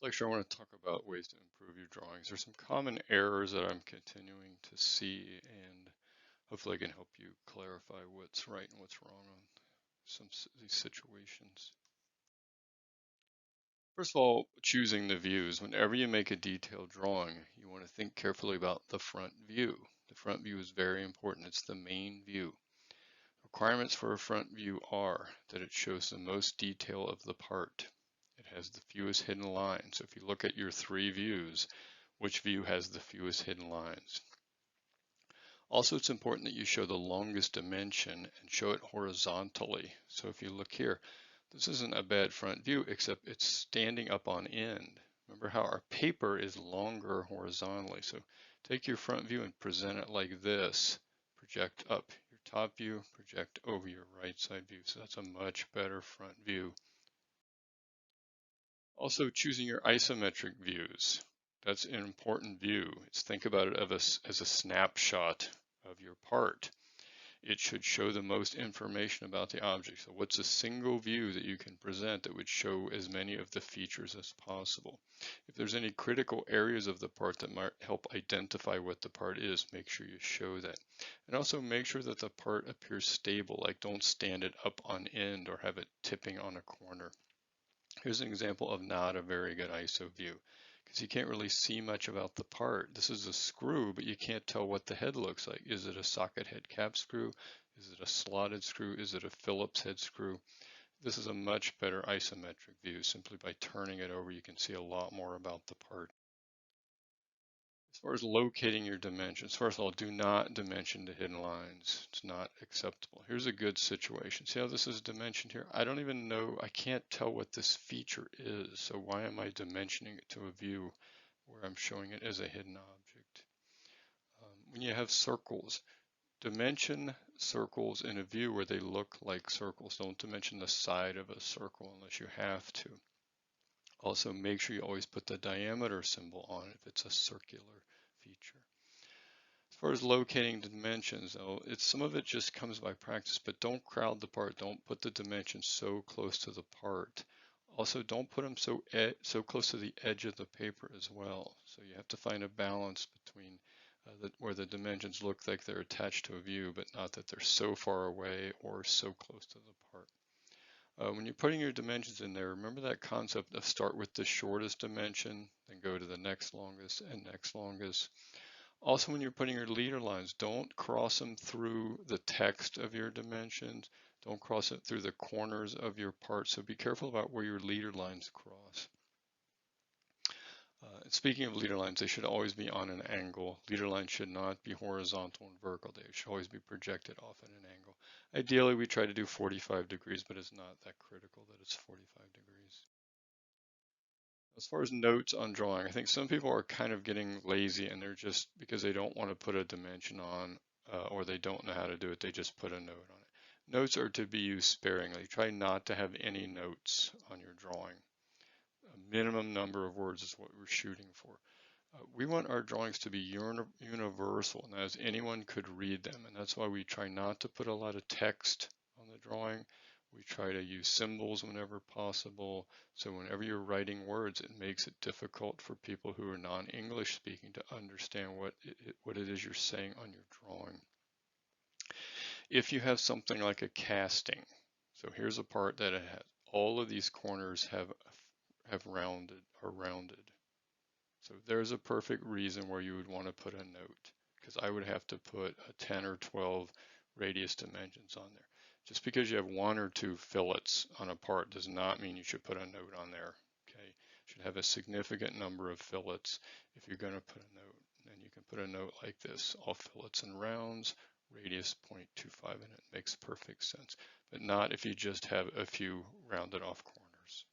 This lecture, I want to talk about ways to improve your drawings. There's some common errors that I'm continuing to see, and hopefully I can help you clarify what's right and what's wrong on these situations. First of all, choosing the views. Whenever you make a detailed drawing, you want to think carefully about the front view. The front view is very important. It's the main view. Requirements for a front view are that it shows the most detail of the part. It has the fewest hidden lines. So if you look at your three views, which view has the fewest hidden lines? Also, it's important that you show the longest dimension and show it horizontally. So if you look here, this isn't a bad front view, except it's standing up on end. Remember how our paper is longer horizontally. So take your front view and present it like this. Project up your top view, project over your right side view. So that's a much better front view. Also, choosing your isometric views. That's an important view. Think about it as a snapshot of your part. It should show the most information about the object. So what's a single view that you can present that would show as many of the features as possible? If there's any critical areas of the part that might help identify what the part is, make sure you show that. And also make sure that the part appears stable, like don't stand it up on end or have it tipping on a corner. Here's an example of not a very good ISO view because you can't really see much about the part. This is a screw, but you can't tell what the head looks like. Is it a socket head cap screw? Is it a slotted screw? Is it a Phillips head screw? This is a much better isometric view. Simply by turning it over, you can see a lot more about the part. As far as locating your dimensions, first of all, do not dimension the hidden lines. It's not acceptable. Here's a good situation. See how this is dimensioned here? I don't even know, I can't tell what this feature is. So why am I dimensioning it to a view where I'm showing it as a hidden object? When you have circles, dimension circles in a view where they look like circles. Don't dimension the side of a circle unless you have to. Also, make sure you always put the diameter symbol on it if it's a circular feature. As far as locating dimensions, though, some of it just comes by practice, but don't crowd the part. Don't put the dimensions so close to the part. Also, don't put them so close to the edge of the paper as well. So you have to find a balance between where the dimensions look like they're attached to a view, but not that they're so far away or so close to the part. When you're putting your dimensions in there, remember that concept of start with the shortest dimension, then go to the next longest and next longest. Also, when you're putting your leader lines, don't cross them through the text of your dimensions. Don't cross it through the corners of your part. So be careful about where your leader lines cross. Speaking of leader lines, they should always be on an angle. Leader lines should not be horizontal and vertical. They should always be projected off at an angle. Ideally, we try to do 45 degrees, but it's not that critical that it's 45 degrees. As far as notes on drawing, I think some people are kind of getting lazy and they're just, because they don't want to put a dimension on or they don't know how to do it, they just put a note on it. Notes are to be used sparingly. Try not to have any notes on your drawing. A minimum number of words is what we're shooting for. We want our drawings to be universal, and as anyone could read them, and that's why we try not to put a lot of text on the drawing. We try to use symbols whenever possible, so whenever you're writing words, it makes it difficult for people who are non-English speaking to understand what it is you're saying on your drawing. If you have something like a casting, so here's a part that it has all of these corners have rounded. So there's a perfect reason where you would want to put a note, because I would have to put a 10 or 12 radius dimensions on there. Just because you have one or two fillets on a part does not mean you should put a note on there. Okay, you should have a significant number of fillets if you're going to put a note. And you can put a note like this: all fillets and rounds, radius 0.25, and it makes perfect sense. But not if you just have a few rounded off corners.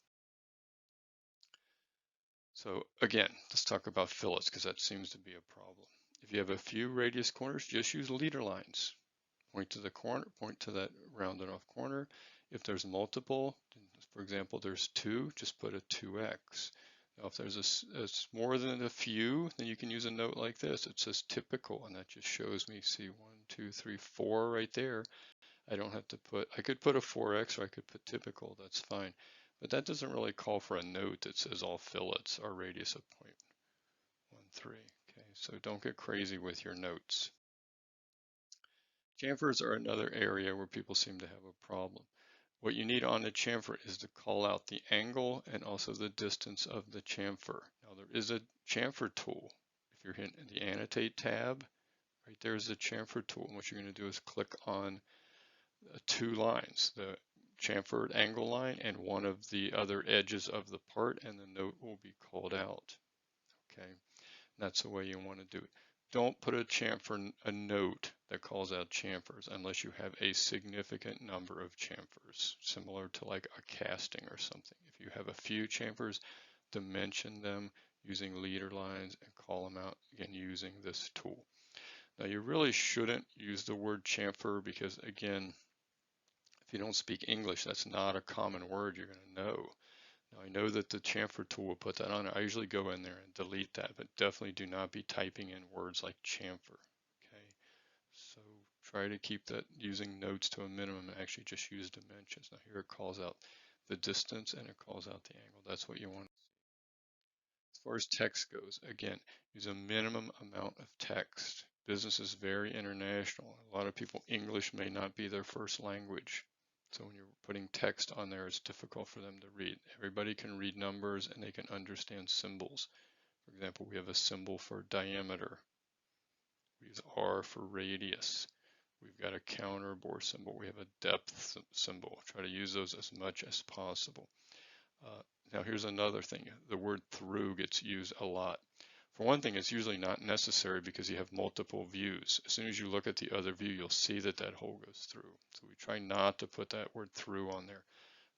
So again, let's talk about fillets because that seems to be a problem. If you have a few radius corners, just use leader lines. Point to the corner, point to that rounded off corner. If there's multiple, for example, there's 2, just put a 2x. Now, if there's more than a few, then you can use a note like this. It says typical, and that just shows me, see 1, 2, 3, 4 right there. I don't have to put, I could put a 4x or I could put typical, that's fine. But that doesn't really call for a note that says all fillets are radius of 0.13. Okay, so don't get crazy with your notes. Chamfers are another area where people seem to have a problem. What you need on the chamfer is to call out the angle and also the distance of the chamfer. Now there is a chamfer tool. If you're in the annotate tab, right there's the chamfer tool. And what you're going to do is click on two lines, the chamfered angle line and one of the other edges of the part, and the note will be called out. Okay, that's the way you want to do it. Don't put a note that calls out chamfers unless you have a significant number of chamfers, similar to like a casting or something. If you have a few chamfers, dimension them using leader lines and call them out again using this tool. Now you really shouldn't use the word chamfer because again, if you don't speak English, that's not a common word you're going to know. Now I know that the chamfer tool will put that on. I usually go in there and delete that, but definitely do not be typing in words like chamfer. Okay, so try to keep that using notes to a minimum and actually just use dimensions. Now here it calls out the distance and it calls out the angle. That's what you want. As far as text goes, again, use a minimum amount of text. Business is very international. A lot of people, English may not be their first language. So when you're putting text on there, it's difficult for them to read. Everybody can read numbers and they can understand symbols. For example, we have a symbol for diameter. We use R for radius. We've got a counterbore symbol. We have a depth symbol. Try to use those as much as possible. Now here's another thing. The word through gets used a lot. For one thing, it's usually not necessary because you have multiple views. As soon as you look at the other view, you'll see that that hole goes through. So we try not to put that word through on there.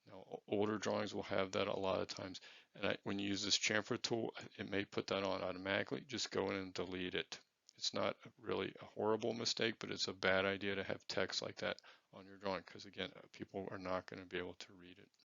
Now, older drawings will have that a lot of times. And when you use this chamfer tool, it may put that on automatically. Just go in and delete it. It's not really a horrible mistake, but it's a bad idea to have text like that on your drawing because, again, people are not going to be able to read it.